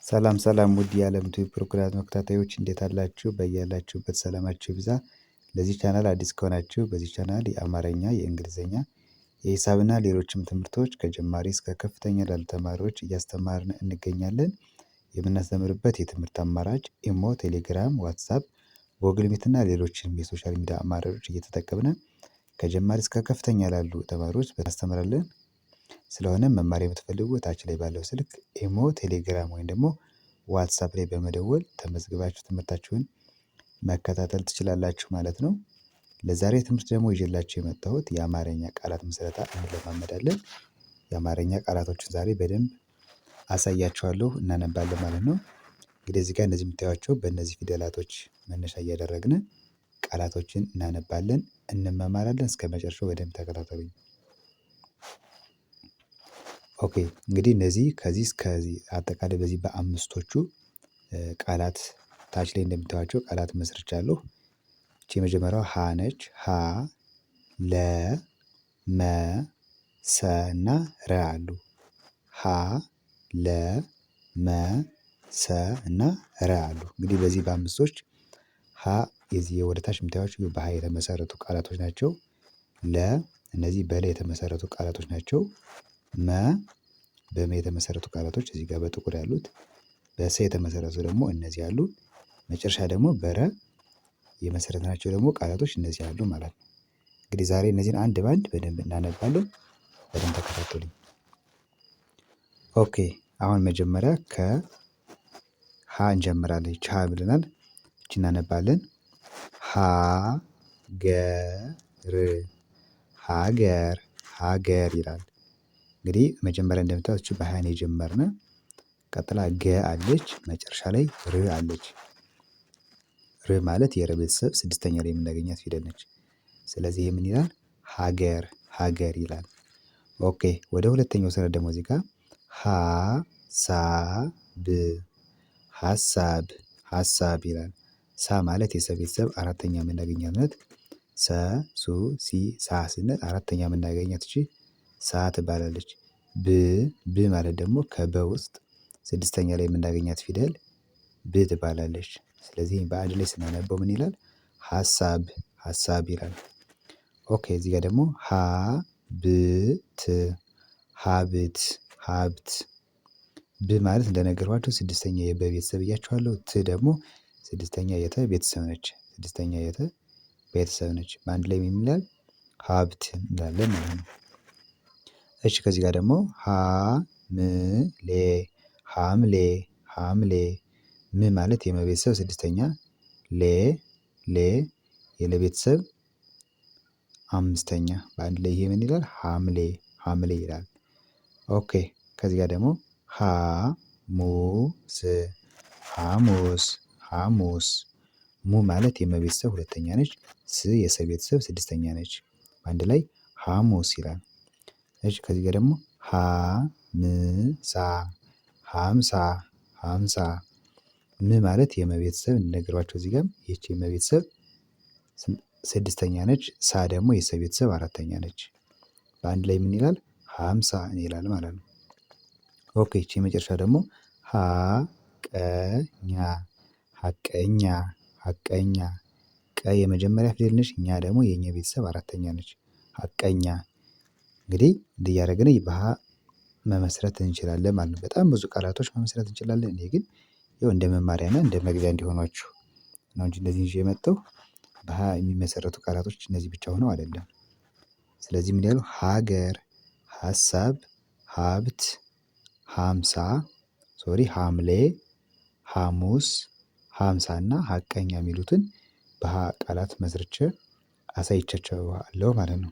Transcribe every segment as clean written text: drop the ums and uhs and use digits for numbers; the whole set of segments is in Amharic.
ሰላም ሰላም ውድ የዓለም ቲዩብ ፕሮግራም ተከታታዮች እንዴት አላችሁ? በያላችሁበት ሰላማችሁ ይብዛ። ለዚህ ቻናል አዲስ ከሆናችሁ በዚህ ቻናል የአማርኛ፣ የእንግሊዝኛ፣ የሂሳብና ሌሎችም ትምህርቶች ከጀማሪ እስከ ከፍተኛ ላሉ ተማሪዎች እያስተማርን እንገኛለን። የምናስተምርበት የትምህርት አማራጭ ኢሞ፣ ቴሌግራም፣ ዋትሳፕ፣ ጎግል ሚት እና ሌሎችንም የሶሻል ሚዲያ አማራጮች እየተጠቀምን ከጀማሪ እስከ ከፍተኛ ላሉ ተማሪዎች እናስተምራለን። ስለሆነም መማር የምትፈልጉ ታች ላይ ባለው ስልክ ኢሞ፣ ቴሌግራም ወይም ደግሞ ዋትሳፕ ላይ በመደወል ተመዝግባችሁ ትምህርታችሁን መከታተል ትችላላችሁ ማለት ነው። ለዛሬ ትምህርት ደግሞ ይዤላችሁ የመጣሁት የአማርኛ ቃላት ምስረታ እንለማመዳለን። የአማርኛ ቃላቶችን ዛሬ በደንብ አሳያችኋለሁ እናነባለን ማለት ነው። እንግዲህ እዚህ ጋር እነዚህ የምታዩዋቸው በእነዚህ ፊደላቶች መነሻ እያደረግን ቃላቶችን እናነባለን እንመማራለን። እስከመጨረሻው በደንብ ተከታተሉኝ። ኦኬ እንግዲህ እነዚህ ከዚህ እስከዚህ አጠቃላይ በዚህ በአምስቶቹ ቃላት ታች ላይ እንደምታዩዋቸው ቃላት መስርቻለሁ። ይቺ የመጀመሪያው ሀ ነች። ሀ፣ ለ፣ መ፣ ሰ እና ረ አሉ። ሀ፣ ለ፣ መ፣ ሰ እና ረ አሉ። እንግዲህ በዚህ በአምስቶች ሀ የዚህ ወደ ታች የምታዩዋቸው በሀ የተመሰረቱ ቃላቶች ናቸው። ለ እነዚህ በለ የተመሰረቱ ቃላቶች ናቸው። መ በመ የተመሰረቱ ቃላቶች እዚህ ጋር በጥቁር ያሉት፣ በሰ የተመሰረቱ ደግሞ እነዚህ አሉ። መጨረሻ ደግሞ በረ የመሰረትናቸው ደግሞ ቃላቶች እነዚህ አሉ ማለት ነው። እንግዲህ ዛሬ እነዚህን አንድ በአንድ በደንብ እናነባለን። በደንብ ተከታተሉኝ። ኦኬ አሁን መጀመሪያ ከሀ እንጀምራለን። ሀ ብለናል። እቺ እናነባለን። ሀገር ሀገር ይላል። እንግዲህ መጀመሪያ እንደምታዩት በሀ ነው የጀመርነው። ቀጥላ ገ አለች፣ መጨረሻ ላይ ር አለች። ር ማለት የረ ቤተሰብ ስድስተኛ ላይ የምናገኛት ፊደል ነች። ስለዚህ ምን ይላል? ሀገር ሀገር ይላል። ኦኬ ወደ ሁለተኛው ስንሄድ ደግሞ እዚህ ጋር ሀሳብ ሀሳብ ይላል። ሳ ማለት የሰ ቤተሰብ አራተኛ የምናገኛት። ሰ ሱ ሲ ሳ ስንል አራተኛ የምናገኛት እቺ ሳ ትባላለች። ብ ማለት ደግሞ ከበ ውስጥ ስድስተኛ ላይ የምናገኛት ፊደል ብ ትባላለች። ስለዚህ በአንድ ላይ ስናነበው ምን ይላል? ሀሳብ ይላል። ኦኬ እዚህ ጋር ደግሞ ሀብት ብ ማለት እንደነገርኳችሁ ስድስተኛ የበ ቤተሰብ ብያችኋለሁ። ት ደግሞ ስድስተኛ የተ ቤተሰብ ነች። ስድስተኛ የተ ቤተሰብ ነች። በአንድ ላይ ምን ይላል? ሀብት እንላለን ማለት ነው። እሺ ከዚህ ጋር ደግሞ ሀምሌ ም ማለት የመ ቤተሰብ ስድስተኛ፣ ሌ የለቤተሰብ አምስተኛ። በአንድ ላይ ይሄ ምን ይላል? ሀምሌ ይላል። ኦኬ ከዚህ ጋር ደግሞ ሀሙስ ሙ ማለት የመ ቤተሰብ ሁለተኛ ነች። ስ የሰ ቤተሰብ ስድስተኛ ነች። በአንድ ላይ ሀሙስ ይላል። እሺ ከዚህ ጋር ደግሞ ሀምሳ ም ማለት የመ ቤተሰብ እንደነገርኳችሁ እዚህ ጋር ይቺ የመ ቤተሰብ ስድስተኛ ነች። ሳ ደግሞ የሰ ቤተሰብ አራተኛ ነች። በአንድ ላይ ምን ይላል? ሀምሳ ይላል ማለት ነው። ኦኬ ይቺ የመጨረሻ ደግሞ ሀቀኛ ቀ የመጀመሪያ ፊደል ነች። እኛ ደግሞ የኛ ቤተሰብ አራተኛ ነች። ሀቀኛ እንግዲህ እንዲህ እያደረግን በሀ መመስረት እንችላለን ማለት ነው። በጣም ብዙ ቃላቶች መመስረት እንችላለን። እኔ ግን ያው እንደ መማሪያና እንደ መግቢያ እንዲሆናችሁ ነው እንጂ እንደዚህ ይዤ የመጣሁ በሀ የሚመሰረቱ ቃላቶች እነዚህ ብቻ ሆነው አይደለም። ስለዚህ ምን ያለው ሀገር፣ ሀሳብ፣ ሀብት፣ ሀምሌ፣ ሀሙስ፣ ሀምሳ እና ሀቀኛ የሚሉትን በሀ ቃላት መስርቼ አሳይቻችኋለሁ ማለት ነው።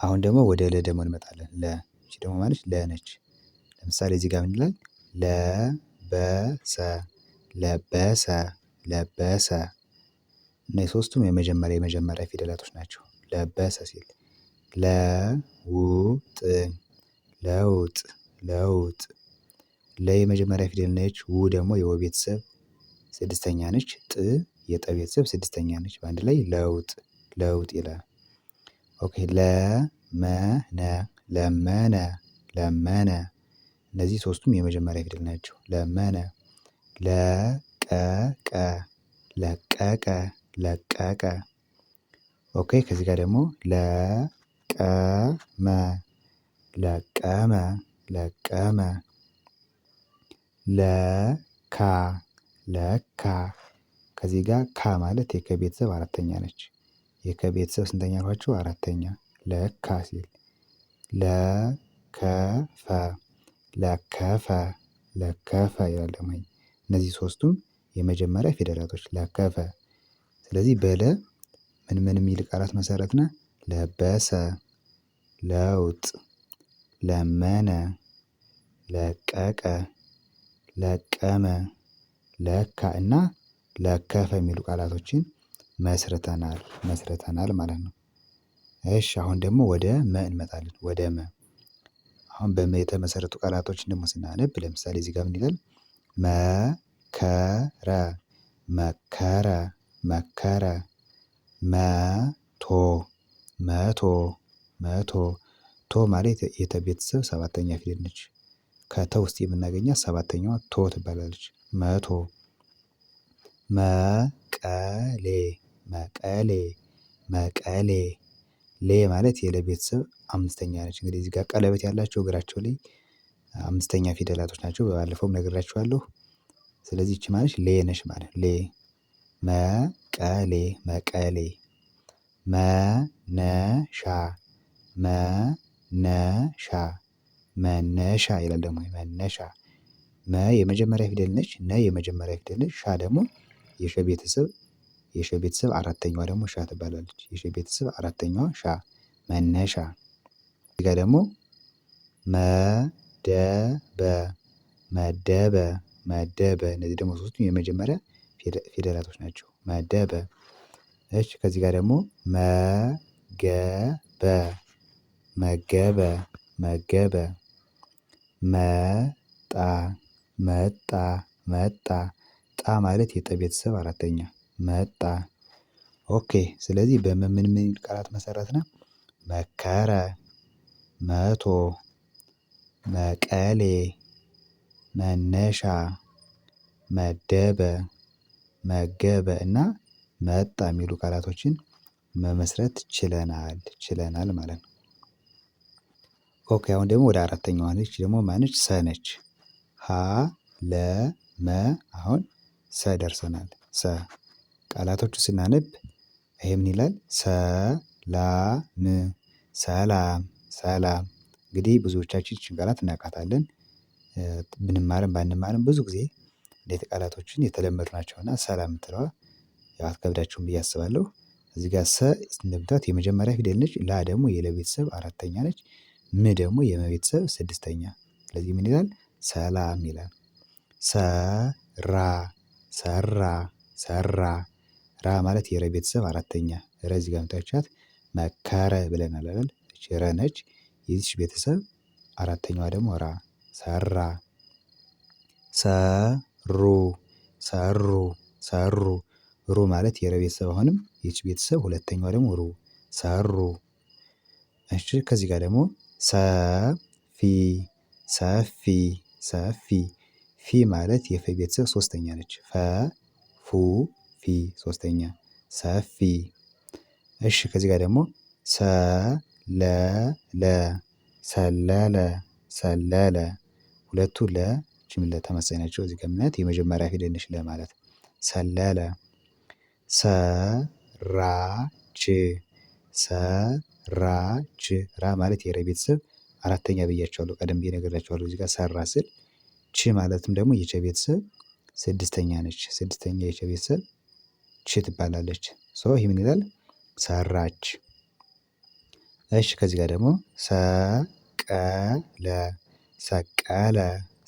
አሁን ደግሞ ወደ ለ ደግሞ እንመጣለን። ለ እቺ ደግሞ ማለት ለ ነች። ለምሳሌ እዚህ ጋር ምን ይላል? ለበሰ እና የሶስቱም የመጀመሪያ ፊደላቶች ናቸው። ለበሰ ሲል ለውጥ ለ የመጀመሪያ ፊደል ነች። ው ደግሞ የወ ቤተሰብ ስድስተኛ ነች። ጥ የጠ ቤተሰብ ስድስተኛ ነች። በአንድ ላይ ለውጥ ይላል። ኦኬ ለመነ እነዚህ ሶስቱም የመጀመሪያ ፊደል ናቸው። ለመነ ለቀቀ ለቀቀ ለቀቀ። ኦኬ ከዚህ ጋር ደግሞ ለቀመ ለቀመ ለቀመ። ለካ ለካ። ከዚህ ጋር ካ ማለት የከ ቤተሰብ አራተኛ ነች። የከ ቤተሰብ ስንተኛ አልኳችሁ? አራተኛ። ለካ ሲል ለከፈ ለከፈ ለከፈ ይላል ደግሞ። እነዚህ ሶስቱም የመጀመሪያ ፊደላቶች ለከፈ። ስለዚህ በለ ምን የሚል ቃላት መሰረትነ? ለበሰ ለውጥ ለመነ ለቀቀ ለቀመ ለካ እና ለከፈ የሚሉ ቃላቶችን መስርተናል ማለት ነው። እሺ አሁን ደግሞ ወደ መ እንመጣለን። ወደ መ አሁን በመ የተመሰረቱ ቃላቶችን ደግሞ ስናነብ ለምሳሌ እዚህ ጋር ምን ይላል? መከረ መከረ መከረ። መቶ መቶ መቶ። ቶ ማለት የተ ቤተሰብ ሰባተኛ ፊደል ነች። ከተ ውስጥ የምናገኛት ሰባተኛዋ ቶ ትባላለች። መቶ። መቀሌ መቀሌ መቀሌ። ሌ ማለት የለ ቤተሰብ አምስተኛ ነች። እንግዲህ እዚህ ጋር ቀለበት ያላቸው እግራቸው ላይ አምስተኛ ፊደላቶች ናቸው። በባለፈውም ነግራችኋለሁ። ስለዚህ ይቺ ማለት ሌ ነች ማለት ሌ። መቀሌ መቀሌ። መነሻ መነሻ መነሻ ይላል ደግሞ። መነሻ መ የመጀመሪያ ፊደል ነች። ነ የመጀመሪያ ፊደል ነች። ሻ ደግሞ የሸ ቤተሰብ አራተኛዋ ደግሞ ሻ ትባላለች። የሸ ቤተሰብ አራተኛዋ ሻ መነሻ። እዚህ ጋር ደግሞ መደበ መደበ መደበ። እነዚህ ደግሞ ሶስቱም የመጀመሪያ ፊደላቶች ናቸው። መደበ። እሺ ከዚህ ጋር ደግሞ መገበ መገበ መገበ። መጣ መጣ መጣ። ጣ ማለት የጠ ቤተሰብ አራተኛ መጣ። ኦኬ ስለዚህ በመ ምን ቃላት መሰረትነ? መከረ መቶ መቀሌ መነሻ መደበ መገበ እና መጣ የሚሉ ቃላቶችን መመስረት ችለናል ማለት ነው። ኦኬ አሁን ደግሞ ወደ አራተኛዋ ነች። ደግሞ ማነች? ሰ ነች። ሀ ለ መ አሁን ሰ ደርሰናል። ሰ ቃላቶቹ ስናነብ ይሄ ምን ይላል? ሰላም ሰላም ሰላም። እንግዲህ ብዙዎቻችን ይቺን ቃላት እናውቃታለን። ብንማርም ባንማርም ብዙ ጊዜ እንዴት ቃላቶችን የተለመዱ ናቸውና ሰላም የምትለዋ ያው አትከብዳችሁም ብዬ አስባለሁ። እዚህ ጋር ሰ እንደምታዩት የመጀመሪያ ፊደል ነች። ላ ደግሞ የለ ቤተሰብ አራተኛ ነች። ም ደግሞ የመ ቤተሰብ ስድስተኛ። ስለዚህ ምን ይላል? ሰላም ይላል። ሰራ ሰራ ሰራ። ራ ማለት የረ ቤተሰብ አራተኛ። ረ እዚህ ጋር የምታዩት መከረ ብለናል አይደል? እቺ ረ ነች። የዚች ቤተሰብ አራተኛዋ ደግሞ ራ ሰራ። ሰሩ ሰሩ ሰሩ። ሩ ማለት የረ ቤተሰብ አሁንም የች ቤተሰብ ሁለተኛዋ ደግሞ ሩ ሰሩ። እሺ ከዚህ ጋር ደግሞ ሰፊ ሰፊ ሰፊ። ፊ ማለት የፈ ቤተሰብ ሶስተኛ ነች። ፈ ፉ ፊ ሶስተኛ ሰፊ። እሺ ከዚህ ጋር ደግሞ ሰለለ ሰለለ ሰለለ። ሁለቱ ለ ይቺም ለ ተመሳሳይ ናቸው። እዚህ ጋር የምናያት የመጀመሪያ ፊደል ነች ለ ማለት ሰለለ። ሰራች ሰራች። ራ ማለት የረ ቤተሰብ አራተኛ ብያቸዋለሁ። ቀደም ብዬ ነግሬያቸዋለሁ። እዚህ ጋር ሰራ ስል ች ማለትም ደግሞ የቸ ቤተሰብ ስድስተኛ ነች። ስድስተኛ የቸ ቤተሰብ ች ትባላለች። ሶ ይህ ምን ይላል? ሰራች። እሺ ከዚህ ጋር ደግሞ ሰቀለ ሰቀለ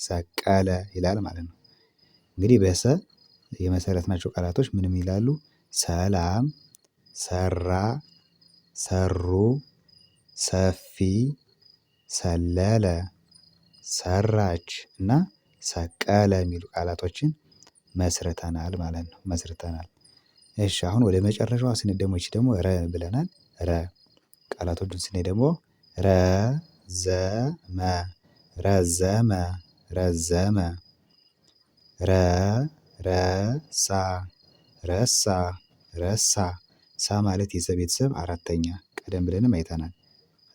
ሰቀለ ይላል ማለት ነው። እንግዲህ በሰ የመሰረትናቸው ቃላቶች ምንም ይላሉ? ሰላም ሰራ ሰሩ ሰፊ ሰለለ ሰራች እና ሰቀለ የሚሉ ቃላቶችን መስርተናል ማለት ነው። መስርተናል። እሺ አሁን ወደ መጨረሻዋ ስንሄድ ደግሞ ይቺ ደግሞ ረ ብለናል። ረ ቃላቶቹን ስናይ ደግሞ ረዘመ ረዘመ ረዘመ ረሳ ረሳ ረሳ ሳ ማለት የሰ ቤተሰብ አራተኛ ቀደም ብለንም አይተናል።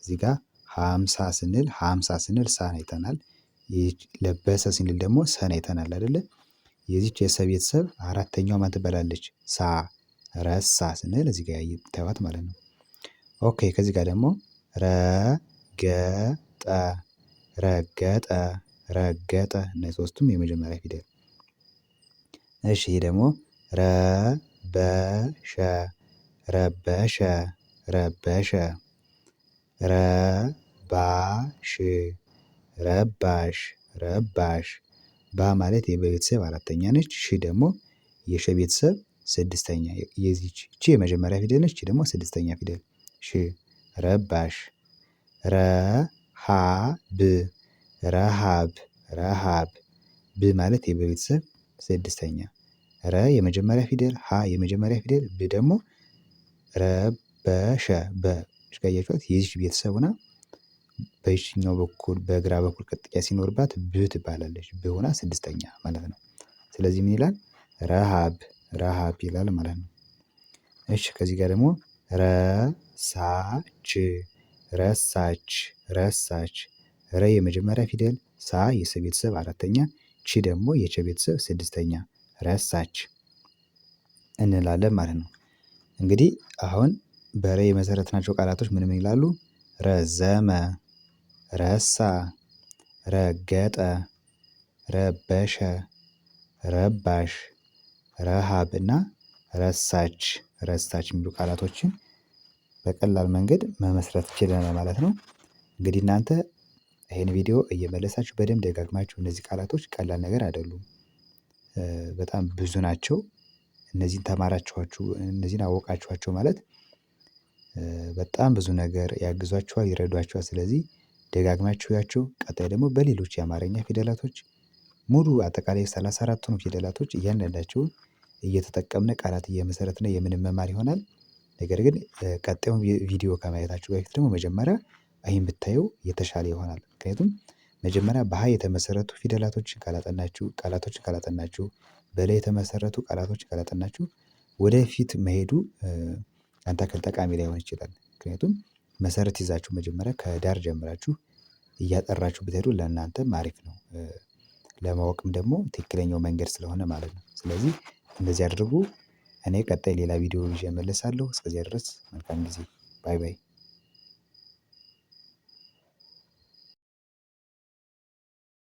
እዚህ ጋር ሃምሳ ስንል ሳን አይተናል። ለበሰ ስንል ደግሞ ሰን አይተናል አይደለ? የዚች የሰ ቤተሰብ አራተኛው ማን ትባላለች? ሳ ረሳ ስንል እዚህ ጋር ይታዩት ማለት ነው። ኦኬ ከዚህ ጋር ደግሞ ረገጠ ረገጠ ረገጠ እነዚህ ሶስቱም የመጀመሪያ ፊደል። እሺ ይሄ ደግሞ ረበሸ ረበሸ ረበሸ ረባሽ ረባሽ ረባሽ ባ ማለት የበ ቤተሰብ አራተኛ ነች። ሽ ደግሞ የሸ ቤተሰብ ስድስተኛ የዚች እቺ የመጀመሪያ ፊደል ነች። እቺ ደግሞ ስድስተኛ ፊደል ሽ ረባሽ ረሃብ ረሃብ ረሃብ ብ ማለት የበ ቤተሰብ ስድስተኛ ረ የመጀመሪያ ፊደል ሀ የመጀመሪያ ፊደል ብ ደግሞ ረበሸ በ ካያችኋት የዚች ቤተሰብ ሆና በይችኛው በኩል በግራ በኩል ቅጥያ ሲኖርባት ብ ትባላለች ብ ሆና ስድስተኛ ማለት ነው። ስለዚህ ምን ይላል? ረሃብ ረሃብ ይላል ማለት ነው። እሺ ከዚህ ጋር ደግሞ ረሳች ረሳች ረሳች ረ የመጀመሪያ ፊደል ሳ የሰ ቤተሰብ አራተኛ ቺ ደግሞ የቸ ቤተሰብ ስድስተኛ ረሳች እንላለን ማለት ነው። እንግዲህ አሁን በረ የመሰረትናቸው ቃላቶች ምን ምን ይላሉ? ረዘመ ረሳ ረገጠ ረበሸ ረባሽ ረሃብ እና ረሳች ረሳች የሚሉ ቃላቶችን በቀላል መንገድ መመስረት ችለናል ማለት ነው። እንግዲህ እናንተ ይሄን ቪዲዮ እየመለሳችሁ በደንብ ደጋግማችሁ እነዚህ ቃላቶች ቀላል ነገር አይደሉም። በጣም ብዙ ናቸው። እነዚህን ተማራችኋቸው እነዚህን አወቃችኋቸው ማለት በጣም ብዙ ነገር ያግዟችኋል ይረዷችኋል። ስለዚህ ደጋግማችሁ እዩዋቸው። ቀጣይ ደግሞ በሌሎች የአማርኛ ፊደላቶች ሙሉ አጠቃላይ 34ቱን ፊደላቶች እያንዳንዳቸውን እየተጠቀምን ቃላት እየመሰረትን የምንማር ይሆናል። ነገር ግን ቀጣዩን ቪዲዮ ከማየታችሁ በፊት ደግሞ መጀመሪያ ይሄን ብታዩ የተሻለ ይሆናል። ምክንያቱም መጀመሪያ በሀ የተመሰረቱ ፊደላቶችን ካላጠናችሁ በለ የተመሰረቱ ቃላቶችን ካላጠናችሁ ወደፊት መሄዱ ያን ያክል ጠቃሚ ላይሆን ይችላል። ምክንያቱም መሰረት ይዛችሁ መጀመሪያ ከዳር ጀምራችሁ እያጠራችሁ ብትሄዱ ለእናንተም አሪፍ ነው። ለማወቅም ደግሞ ትክክለኛው መንገድ ስለሆነ ማለት ነው። ስለዚህ እንደዚህ አድርጉ። እኔ ቀጣይ ሌላ ቪዲዮ ይዤ እመለሳለሁ። እስከዚያ ድረስ መልካም ጊዜ። ባይ ባይ